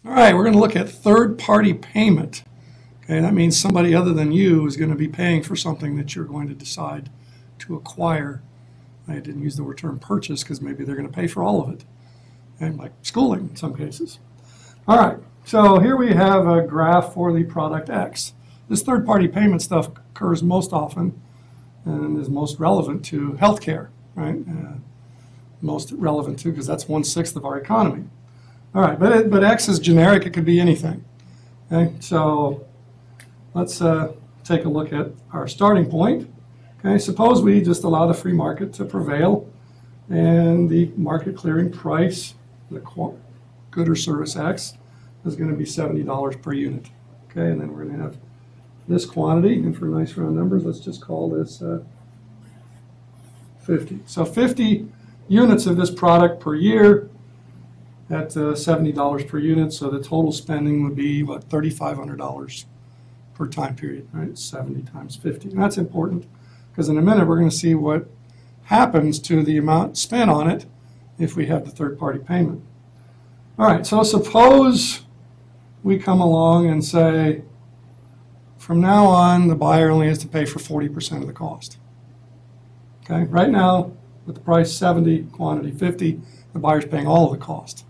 All right, we're going to look at third-party payment. Okay, that means somebody other than you is going to be paying for something that you're going to decide to acquire. I didn't use the term purchase because maybe they're going to pay for all of it, and like schooling in some cases. All right, so here we have a graph for the product X. This third-party payment stuff occurs most often and is most relevant to healthcare, right? Most relevant to, because that's 1/6 of our economy. All right, but X is generic. It could be anything. Okay, so let's take a look at our starting point. Okay, suppose we just allow the free market to prevail, and the market clearing price, the good or service X, is going to be $70 per unit. Okay, and then we're going to have this quantity, and for nice round numbers, let's just call this 50. So 50 units of this product per year at $70 per unit, so the total spending would be, what, $3,500 per time period, right? 70 times 50. And that's important because in a minute we're going to see what happens to the amount spent on it if we have the third-party payment. All right, so suppose we come along and say, from now on, the buyer only has to pay for 40% of the cost. Okay, right now, with the price 70, quantity 50, the buyer's paying all of the cost.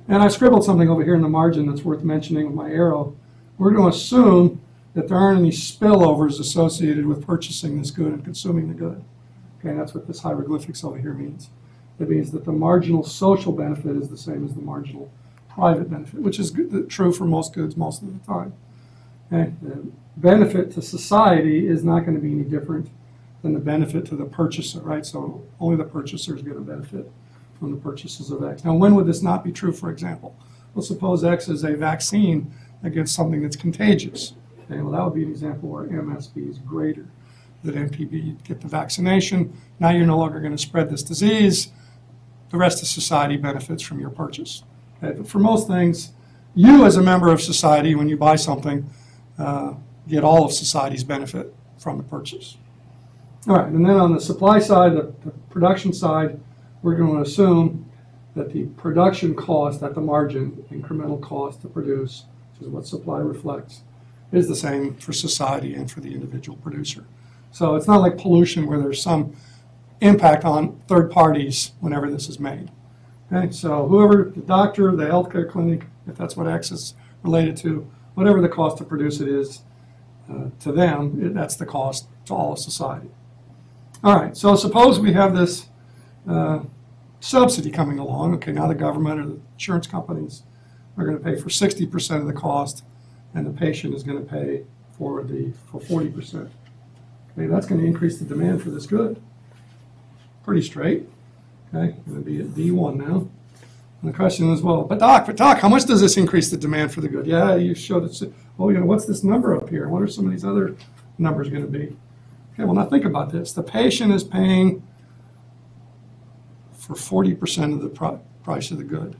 And I scribbled something over here in the margin that's worth mentioning with my arrow. We're going to assume that there aren't any spillovers associated with purchasing this good and consuming the good. Okay, that's what this hieroglyphics over here means. It means that the marginal social benefit is the same as the marginal private benefit, which is true for most goods most of the time. Okay, the benefit to society is not going to be any different than the benefit to the purchaser, right? So only the purchaser is going to benefit from the purchases of X. Now, when would this not be true, for example? Well, suppose X is a vaccine against something that's contagious. Okay, well, that would be an example where MSB is greater than MPB. You get the vaccination, now you're no longer going to spread this disease. The rest of society benefits from your purchase. Okay, but for most things, you as a member of society, when you buy something, get all of society's benefit from the purchase. All right, and then on the supply side, the production side, we're going to assume that the production cost at the margin, incremental cost to produce, which is what supply reflects, is the same for society and for the individual producer. So it's not like pollution where there's some impact on third parties whenever this is made. Okay, so whoever, the doctor, the healthcare clinic, if that's what X is related to, whatever the cost to produce it is to them, that's the cost to all of society. All right, so suppose we have this subsidy coming along. Okay, now the government or the insurance companies are going to pay for 60% of the cost, and the patient is going to pay for 40%. Okay, that's going to increase the demand for this good. Pretty straight. Okay, going to be at D1 now. And the question is, well, but doc, how much does this increase the demand for the good? Yeah, you showed it. Well, you know, what's this number up here? What are some of these other numbers going to be? Okay, well, now think about this. The patient is paying for 40% of the price of the good.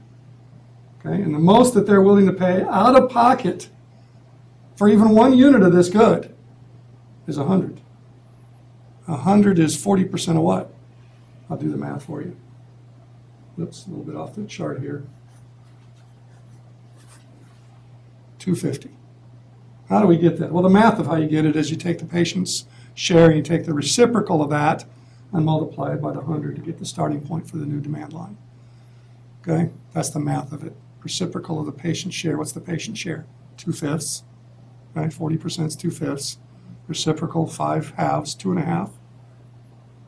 Okay, and the most that they're willing to pay out of pocket for even one unit of this good is 100. 100 is 40% of what? I'll do the math for you. Oops, a little bit off the chart here. 250. How do we get that? Well, the math of how you get it is you take the patient's share, you take the reciprocal of that, and multiply it by the 100 to get the starting point for the new demand line. Okay, that's the math of it. Reciprocal of the patient share. What's the patient share? 2/5. Right, 40% is 2/5. Reciprocal, 5 halves, 2.5.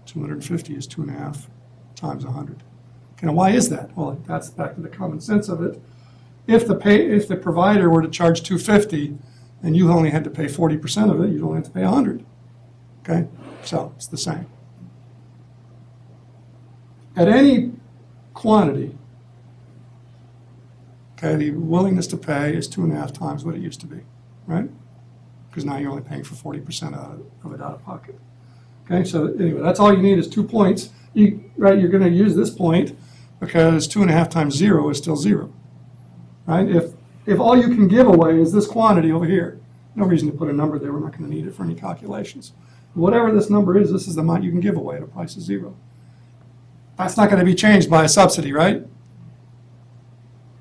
250 is 2.5 times 100. Okay, now why is that? Well, that's back to the common sense of it. If the provider were to charge 250 and you only had to pay 40% of it, you'd only have to pay 100. Okay, so it's the same. At any quantity, okay, the willingness to pay is 2.5 times what it used to be, right? Because now you're only paying for 40% of it out of pocket. Okay, so anyway, that's all you need is 2 points. Right, you're going to use this point because 2.5 times 0 is still 0. Right? If all you can give away is this quantity over here, no reason to put a number there. We're not going to need it for any calculations. Whatever this number is, this is the amount you can give away at a price of 0. That's not going to be changed by a subsidy, right?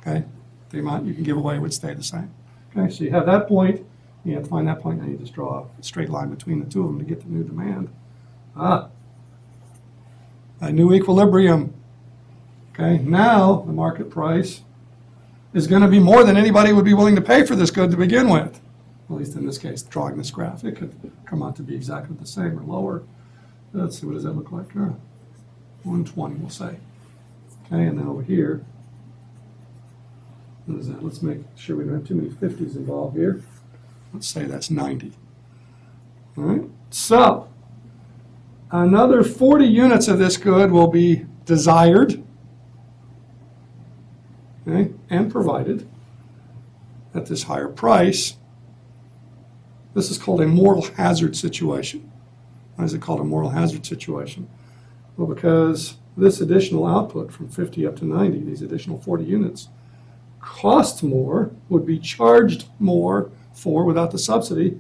Okay. the amount you can give away would stay the same. Okay, so you have that point, you have to find that point, and you just draw a straight line between the two of them to get the new demand. A new equilibrium. Okay, now the market price is going to be more than anybody would be willing to pay for this good to begin with. At least in this case, drawing this graph, it could come out to be exactly the same or lower. Let's see, what does that look like? 120, we'll say. Okay, and then over here, what is that? Let's make sure we don't have too many 50s involved here. Let's say that's 90. All right, so another 40 units of this good will be desired, okay, and provided at this higher price. This is called a moral hazard situation. Why is it called a moral hazard situation? Well, because this additional output from 50 up to 90, these additional 40 units, cost more, would be charged more for without the subsidy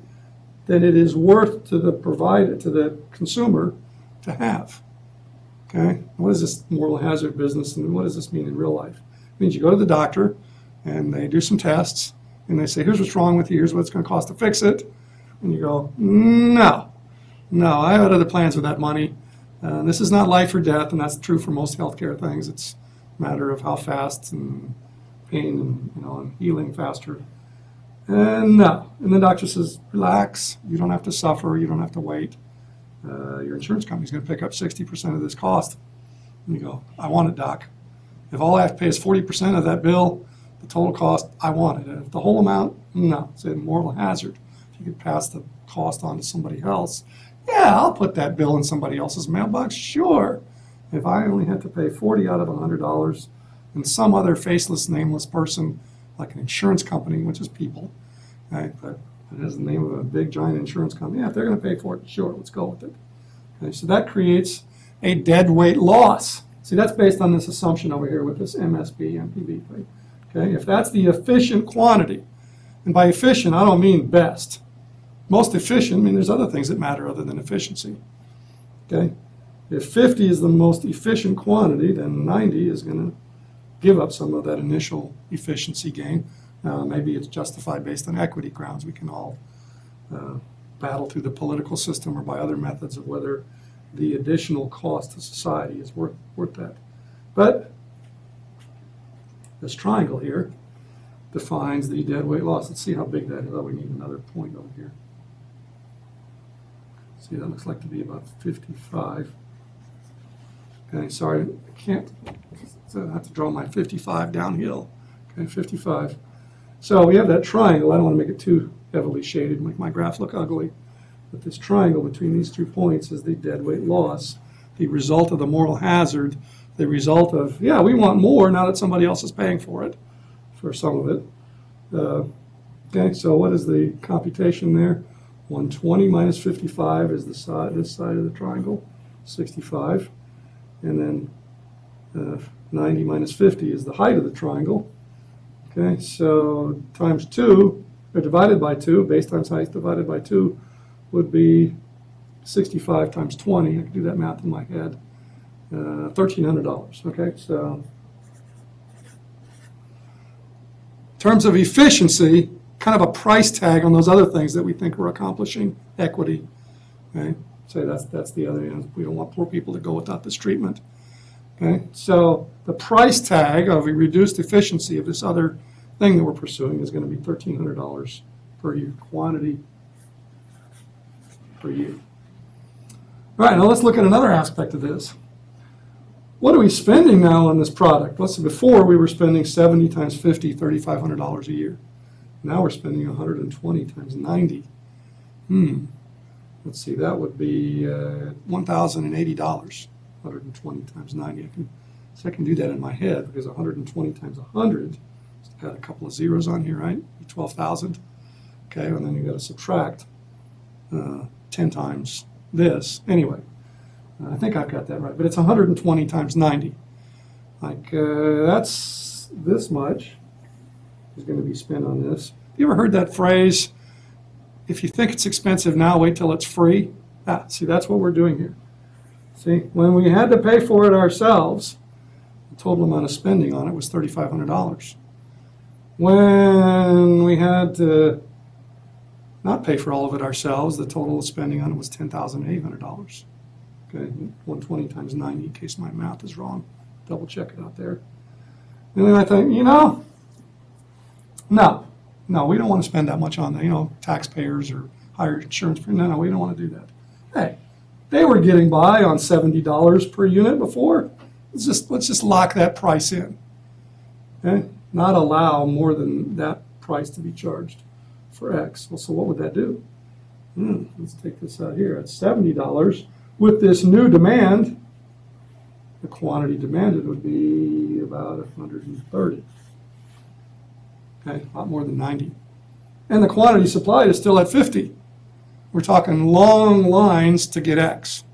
than it is worth to the provider, to the consumer to have. Okay? What is this moral hazard business, and what does this mean in real life? It means you go to the doctor and they do some tests and they say, here's what's wrong with you, here's what it's going to cost to fix it. And you go, no, I have other plans with that money. This is not life or death, and that's true for most healthcare things. It's a matter of how fast and pain and healing faster. And no. And the doctor says, relax, you don't have to suffer, you don't have to wait. Your insurance company's going to pick up 60% of this cost. And you go, I want it, doc. If all I have to pay is 40% of that bill, the total cost, I want it. If the whole amount, no. It's a moral hazard. If you could pass the cost on to somebody else, yeah, I'll put that bill in somebody else's mailbox, sure. If I only had to pay 40 out of $100 and some other faceless, nameless person, like an insurance company, which is people, right, but it has the name of a big, giant insurance company, yeah, if they're going to pay for it, sure, let's go with it. Okay, so that creates a deadweight loss. See, that's based on this assumption over here with this MSB, MPB thing. Okay, if that's the efficient quantity, and by efficient, I don't mean best. Most efficient, I mean, there's other things that matter other than efficiency. Okay? If 50 is the most efficient quantity, then 90 is going to give up some of that initial efficiency gain. Maybe it's justified based on equity grounds. We can all battle through the political system or by other methods of whether the additional cost to society is worth that. But this triangle here defines the deadweight loss. Let's see how big that is. Oh, we need another point over here. See, that looks like to be about 55. Okay, sorry, I can't. So I have to draw my 55 downhill. Okay, 55. So we have that triangle. I don't want to make it too heavily shaded, make my graph look ugly. But this triangle between these 2 points is the deadweight loss, the result of the moral hazard, the result of, yeah, we want more now that somebody else is paying for it, for some of it. Okay, so what is the computation there? 120 minus 55 is the side, this side of the triangle, 65. And then 90 minus 50 is the height of the triangle. Okay, so times 2, or divided by 2, base times height divided by 2 would be 65 times 20. I can do that math in my head. $1,300. Okay, so in terms of efficiency, kind of a price tag on those other things that we think we're accomplishing, equity. Okay, so that's the other end. We don't want poor people to go without this treatment. Okay, so the price tag of a reduced efficiency of this other thing that we're pursuing is going to be $1,300 per year, quantity per year. All right, now let's look at another aspect of this. What are we spending now on this product? Let's say before we were spending 70 times 50, $3,500 a year. Now we're spending 120 times 90. Let's see, that would be $1,080. 120 times 90. I can do that in my head because 120 times 100, got a couple of zeros on here, right? 12,000. Okay, and then you got to subtract 10 times this. Anyway, I think I've got that right, but it's 120 times 90. Like that's this much is going to be spent on this. You ever heard that phrase? If you think it's expensive now, wait till it's free. See, that's what we're doing here. See, when we had to pay for it ourselves, the total amount of spending on it was $3,500. When we had to not pay for all of it ourselves, the total spending on it was $10,800. Okay, 120 times 90, in case my math is wrong. Double check it out there. And then I think, no, we don't want to spend that much on the, taxpayers or higher insurance. No, we don't want to do that. Hey, they were getting by on $70 per unit before. Let's just lock that price in. Okay, not allow more than that price to be charged for X. Well, so what would that do? Let's take this out here. At $70 with this new demand, the quantity demanded would be about 130. Okay, a lot more than 90. And the quantity supplied is still at 50. We're talking long lines to get X.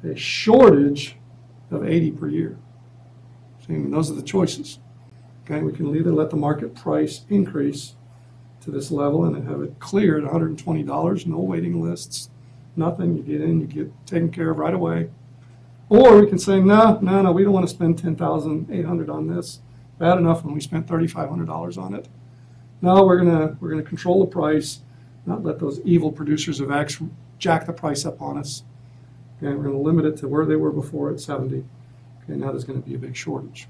A shortage of 80 per year. See, those are the choices. Okay, we can either let the market price increase to this level and have it cleared at $120, no waiting lists, nothing. You get in, you get taken care of right away. Or we can say, no, we don't want to spend $10,800 on this. Bad enough when we spent $3,500 on it. No, we're gonna control the price, not let those evil producers of X jack the price up on us. Okay, we're going to limit it to where they were before at 70. Okay, now there's going to be a big shortage.